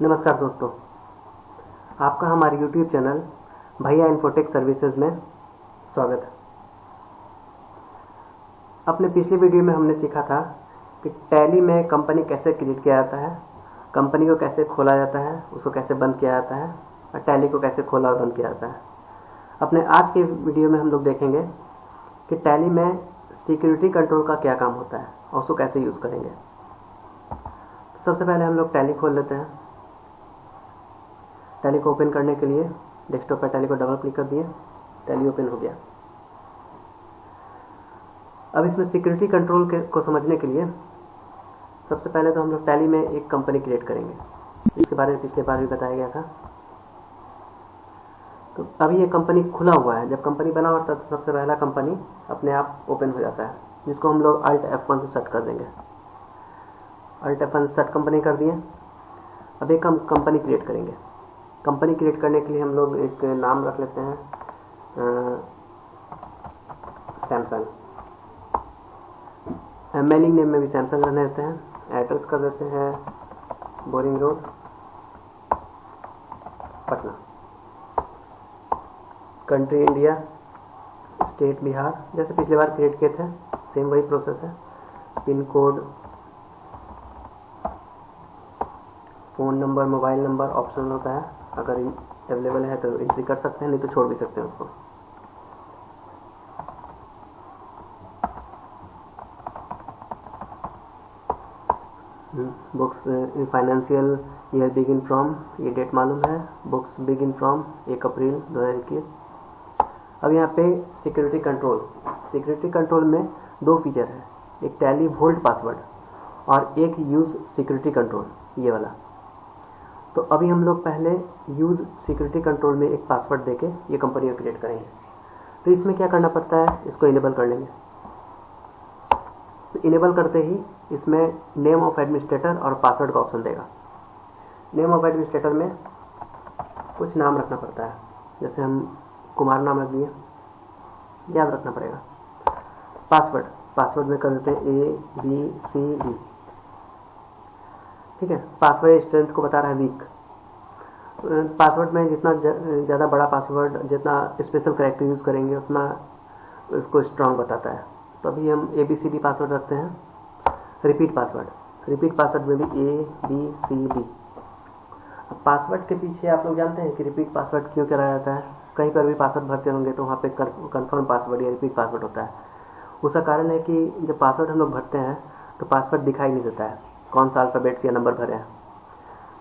नमस्कार दोस्तों, आपका हमारे YouTube चैनल भैया इन्फोटेक सर्विसेज में स्वागत है। अपने पिछले वीडियो में हमने सीखा था कि टैली में कंपनी कैसे क्रिएट किया जाता है, कंपनी को कैसे खोला जाता है, उसको कैसे बंद किया जाता है और टैली को कैसे खोला और बंद किया जाता है। अपने आज के वीडियो में हम लोग देखेंगे कि टैली में सिक्योरिटी कंट्रोल का क्या काम होता है और उसको कैसे यूज़ करेंगे। तो सबसे पहले हम लोग टैली खोल लेते हैं। टैली को ओपन करने के लिए डेस्कटॉप पर टैली को डबल क्लिक कर दिए, टैली ओपन हो गया। अब इसमें सिक्योरिटी कंट्रोल को समझने के लिए सबसे पहले तो हम लोग टैली में एक कंपनी क्रिएट करेंगे। इसके बारे में पिछले बार भी बताया गया था। तो अभी ये कंपनी खुला हुआ है। जब कंपनी बना होता है तो सबसे पहला कंपनी अपने आप ओपन हो जाता है, जिसको हम लोग Alt F1 से सेट कर देंगे। Alt F1 से सेट कंपनी कर दिए। अब एक हम कंपनी क्रिएट करेंगे। कंपनी क्रिएट करने के लिए हम लोग एक नाम रख लेते हैं सैमसंग। मेलिंग नेम में भी सैमसंग रहने देते हैं। एड्रेस कर देते हैं boring road, Patna. Country India, state Bihar, जैसे पिछले बार क्रिएट किए थे सेम वही प्रोसेस है। Pin code, phone number, mobile number optional होता है, अगर अवेलेबल है तो एंट्री कर सकते हैं, नहीं तो छोड़ भी सकते हैं उसको। Books financial year begin from, ये डेट मालूम है। बुक्स बिगिन फ्रॉम 1 अप्रैल 2021। अब यहाँ पे सिक्योरिटी कंट्रोल में दो फीचर है, एक टैली वोल्ट पासवर्ड और एक यूज़ सिक्योरिटी कंट्रोल, ये वाला। तो अभी हम लोग पहले यूज़ सिक्योरिटी कंट्रोल में एक पासवर्ड देके ये कंपनी को क्रिएट करेंगे। तो इसमें क्या करना पड़ता है, इसको इनेबल कर लेंगे। तो इनेबल करते ही इसमें नेम ऑफ एडमिनिस्ट्रेटर और पासवर्ड का ऑप्शन देगा। नेम ऑफ एडमिनिस्ट्रेटर में कुछ नाम रखना पड़ता है, जैसे हम कुमार नाम रख दिए, याद रखना पड़ेगा। पासवर्ड में कर देते हैं ABCD, ठीक है। पासवर्ड स्ट्रेंथ को बता रहा है वीक। पासवर्ड में जितना ज़्यादा बड़ा पासवर्ड, जितना स्पेशल कैरेक्टर यूज़ करेंगे उतना उसको स्ट्रांग बताता है। तो अभी हम ABCD पासवर्ड रखते हैं। रिपीट पासवर्ड में भी ABCD। अब पासवर्ड के पीछे आप लोग जानते हैं कि रिपीट पासवर्ड क्यों कराया जाता है। कहीं पर भी पासवर्ड भरते होंगे तो वहाँ पे कन्फर्म पासवर्ड या रिपीट पासवर्ड होता है। उसका कारण है कि जब पासवर्ड हम लोग भरते हैं तो पासवर्ड दिखाई नहीं देता है कौन सा अल्फ़ाबेट्स या नंबर भरे हैं।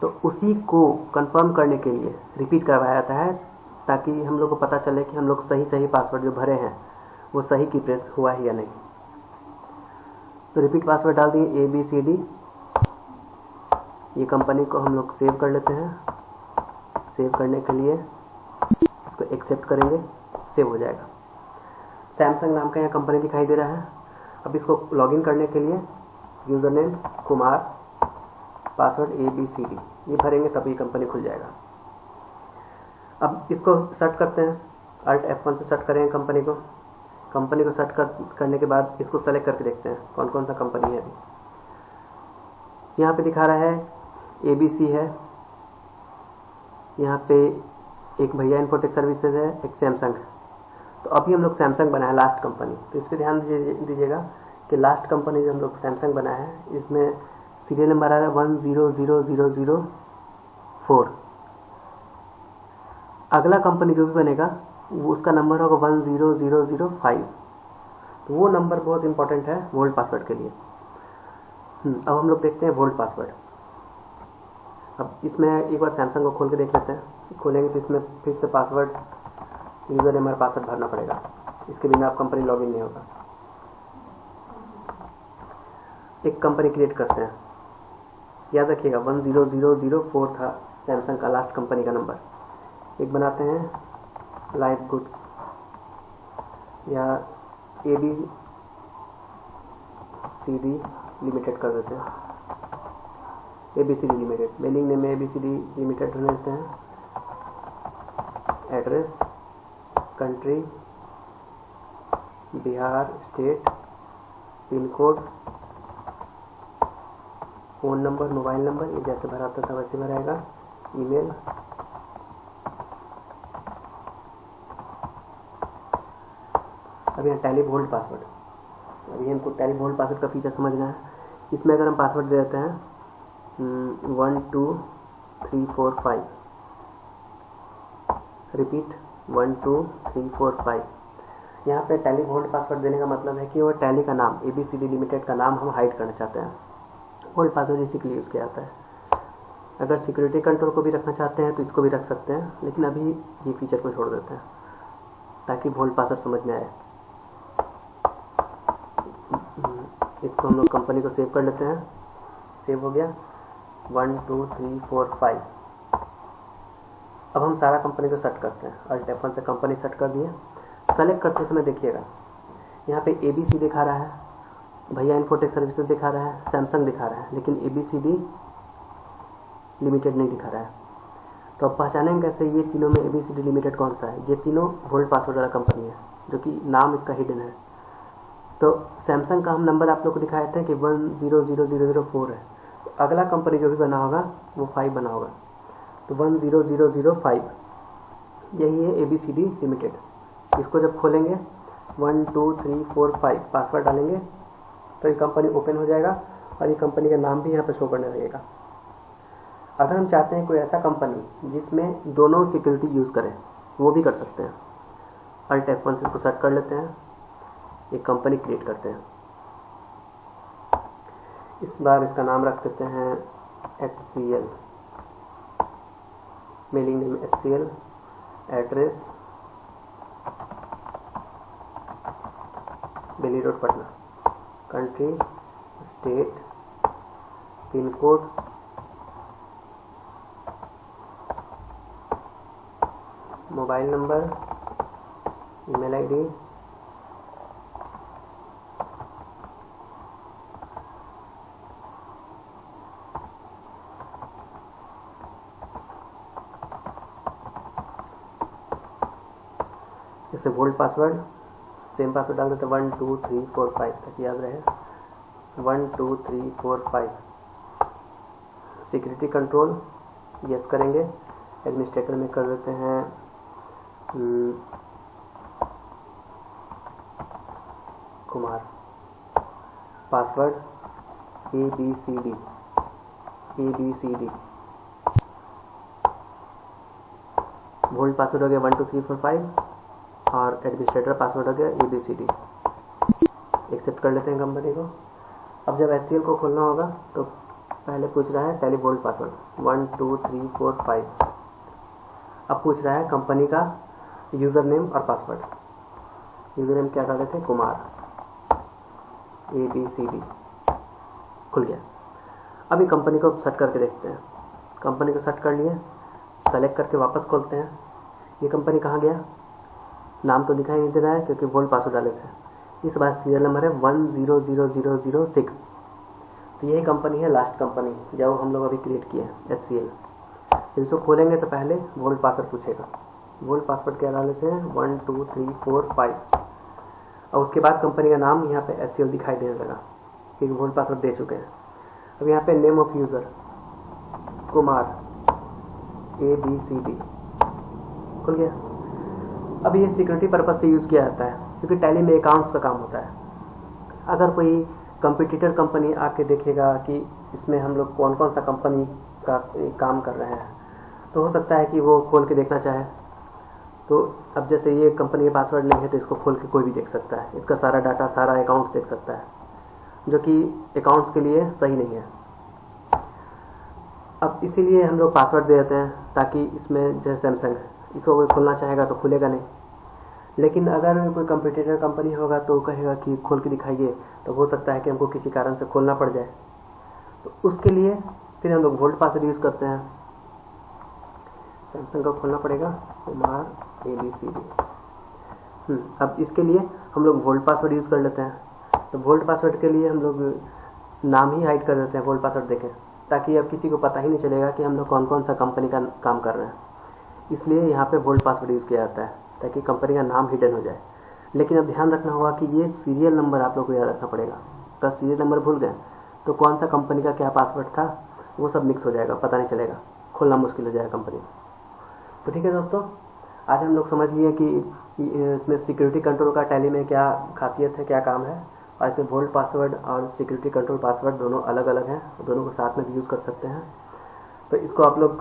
तो उसी को कंफर्म करने के लिए रिपीट करवाया जाता है, ताकि हम लोग को पता चले कि हम लोग सही पासवर्ड जो भरे हैं वो सही की प्रेस हुआ है या नहीं। तो रिपीट पासवर्ड डाल दिए ABCD। ये कंपनी को हम लोग सेव कर लेते हैं। सेव करने के लिए इसको एक्सेप्ट करेंगे, सेव हो जाएगा। सैमसंग नाम का यहाँ कंपनी दिखाई दे रहा है। अब इसको लॉगिन करने के लिए user name Kumar, password ABCD ये भरेंगे तभी कंपनी खुल जाएगा। अब इसको सर्च करते हैं, Alt F1 से सर्च करेंगे कंपनी को सर्च करने के बाद इसको सेलेक्ट करके देखते हैं कौन कौन सा कंपनी है। अभी यहाँ पे दिखा रहा है ABC है, यहाँ पे एक भैया इन्फोटेक सर्विसेज है, एक सैमसंग है। तो अभी हम लोग सैमसंग बना है लास्ट कंपनी। तो इस पर ध्यान दीजिएगा कि लास्ट कंपनी जो हम लोग सैमसंग बना है इसमें सीरियल नंबर आ रहा है 100004। अगला कंपनी जो भी बनेगा वो उसका नंबर होगा 10005। तो वो नंबर बहुत इंपॉर्टेंट है वोल्ट पासवर्ड के लिए। अब हम लोग देखते हैं वोल्ट पासवर्ड। अब इसमें एक बार सैमसंग को खोल के देख लेते हैं। खोलेंगे तो इसमें फिर से पासवर्ड, यूज़र नेम और पासवर्ड भरना पड़ेगा। इसके बिना आप कंपनी लॉगिन नहीं होगा। एक कंपनी क्रिएट करते हैं, याद रखिएगा 10004 था सैमसंग का लास्ट कंपनी का नंबर। एक बनाते हैं लाइफ गुड्स या ABCD लिमिटेड कर देते हैं। ABCD लिमिटेड, मेलिंग नेम में ABCD लिमिटेड रहने देते हैं। Address, country Bihar, state, pin code phone number, mobile number, ये जैसे भरा होता था वैसे भराएगा, ईमेल, अब यहाँ टैली होल्ड पासवर्ड। अभी हमको टैली होल्ड पासवर्ड का फीचर समझना है। इसमें अगर हम पासवर्ड दे देते हैं 1 2 3 4 5, रिपीट 1 2 3 4 5, यहाँ पे टैली होल्ड पासवर्ड देने का मतलब है कि वो टैली का नाम, ABCD लिमिटेड का नाम हम हाइड करना चाहते हैं। होल्ड पासवर्ड इसी के लिए यूज़ किया जाता है। अगर सिक्योरिटी कंट्रोल को भी रखना चाहते हैं तो इसको भी रख सकते हैं, लेकिन अभी ये फीचर को छोड़ देते हैं ताकि होल्ड पासवर्ड समझ में आए। इसको हम लोग कंपनी को सेव कर लेते हैं। सेव हो गया 1 2 3 4 5। अब हम सारा कंपनी को सेट करते हैं। Alt F1 से कंपनी सेट कर दिए। सेलेक्ट करते समय देखिएगा यहाँ पे ABC दिखा रहा है, भैया इन्फोटेक सर्विसेज दिखा रहा है, सैमसंग दिखा रहा है, लेकिन ABCD लिमिटेड नहीं दिखा रहा है। तो अब पहचानेंगे कैसे ये तीनों में ABCD लिमिटेड कौन सा है? ये तीनों होल्ड पासवर्ड वाला कंपनी है, जो कि नाम इसका हिडन है। तो सैमसंग का हम नंबर आप लोग को दिखाए थे कि 100004 है। तो अगला कंपनी जो भी बना होगा वो 5 बना होगा, तो 10005 यही है ABCD लिमिटेड। इसको जब खोलेंगे 1 2 3 4 5 पासवर्ड डालेंगे तो ये कंपनी ओपन हो जाएगा और ये कंपनी का नाम भी यहाँ पे शो करने लगेगा। अगर हम चाहते हैं कोई ऐसा कंपनी जिसमें दोनों सिक्योरिटी यूज़ करें, वो भी कर सकते हैं। Alt F1 से इसको सेट कर लेते हैं, एक कंपनी क्रिएट करते हैं। इस बार इसका नाम रख देते हैं HCL, mailing name HCL, address Bailey road Patna, country, state, pin code, mobile number, email ID, जैसे वोल्ट पासवर्ड, सेम पासवर्ड डाल देते 1 2 3 4 5 तक याद रहे। 1 2 3 4 5। सिक्योरिटी कंट्रोल यस करेंगे, एडमिनिस्ट्रेटर में कर देते हैं Kumar. Password ABCD, volt password हो गया 1 2 3 4 5 और एडमिनिस्ट्रेटर पासवर्ड हो गया ABCD। एक्सेप्ट कर लेते हैं कंपनी को। अब जब HCL को खोलना होगा तो पहले पूछ रहा है टैली वोल्ट पासवर्ड 1 2 3 4 5। अब पूछ रहा है कंपनी का यूज़र नेम और पासवर्ड। यूज़र नेम क्या डाले थे? कुमार, ABCD। खुल गया। अभी कंपनी को सेट करके देखते हैं। कंपनी को सेट कर लिए, सेलेक्ट करके वापस खोलते हैं। ये कंपनी कहाँ गया? नाम तो दिखाई नहीं दे रहा है क्योंकि वोल्ट पासवर्ड डाले थे। इस बार सीरियल नंबर है 100006। तो यही कंपनी है लास्ट कंपनी जो हम लोग अभी क्रिएट किए हैं, HCL। इसको खोलेंगे तो पहले वोल्ट पासवर्ड पूछेगा। वोल्ट पासवर्ड क्या डाले थे? 1 2 3 4 5। और उसके बाद कंपनी का नाम यहाँ पे HCL दिखाई देने लगा क्योंकि वोल्ट पासवर्ड दे चुके हैं। अब यहाँ पे name of user Kumar, ABCD। खुल गया। अब ये सिक्योरिटी पर्पस से यूज़ किया जाता है क्योंकि टैली में अकाउंट्स का काम होता है। अगर कोई कंपटीटर कंपनी आके देखेगा कि इसमें हम लोग कौन कौन सा कंपनी का काम कर रहे हैं तो हो सकता है कि वो खोल के देखना चाहे। तो अब जैसे ये कंपनी का पासवर्ड नहीं है तो इसको खोल के कोई भी देख सकता है, इसका सारा डाटा, सारा अकाउंट्स देख सकता है, जो कि अकाउंट्स के लिए सही नहीं है। अब इसीलिए हम लोग पासवर्ड दे देते हैं ताकि इसमें जैसे सैमसंग है, इसको कोई खोलना चाहेगा तो खुलेगा नहीं। लेकिन अगर कोई कंपटीटर कंपनी होगा तो कहेगा कि खोल के दिखाइए, तो हो सकता है कि हमको किसी कारण से खोलना पड़ जाए। तो उसके लिए फिर हम लोग वोल्ट पासवर्ड यूज़ करते हैं। सैमसंग का खोलना पड़ेगा, कुमार, ABCD। अब इसके लिए हम लोग वोल्ट पासवर्ड यूज़ कर लेते हैं। तो वोल्ट पासवर्ड के लिए हम लोग नाम ही हाइड कर देते हैं वोल्ट पासवर्ड देखें, ताकि अब किसी को पता ही नहीं चलेगा कि हम लोग कौन कौन सा कंपनी का काम कर रहे हैं। इसलिए यहाँ पे वोल्ट पासवर्ड यूज़ किया जाता है ताकि कंपनी का नाम हिडन हो जाए। लेकिन अब ध्यान रखना होगा कि ये सीरियल नंबर आप लोग को याद रखना पड़ेगा। अगर सीरियल नंबर भूल गए तो कौन सा कंपनी का क्या पासवर्ड था वो सब मिक्स हो जाएगा, पता नहीं चलेगा, खोलना मुश्किल हो जाएगा कंपनी। तो ठीक है दोस्तों, आज हम लोग समझ लिए कि इसमें सिक्योरिटी कंट्रोल का टैली में क्या खासियत है, क्या काम है, और इसमें वोल्ट पासवर्ड और सिक्योरिटी कंट्रोल पासवर्ड दोनों अलग अलग हैं, दोनों को साथ में भी यूज़ कर सकते हैं। तो इसको आप लोग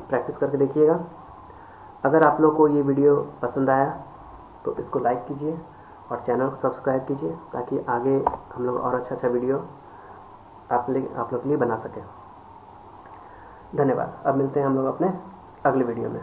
प्रैक्टिस करके देखिएगा। अगर आप लोग को ये वीडियो पसंद आया तो इसको लाइक कीजिए और चैनल को सब्सक्राइब कीजिए, ताकि आगे हम लोग और अच्छा वीडियो आप लोग के लिए बना सकें। धन्यवाद। अब मिलते हैं हम लोग अपने अगले वीडियो में।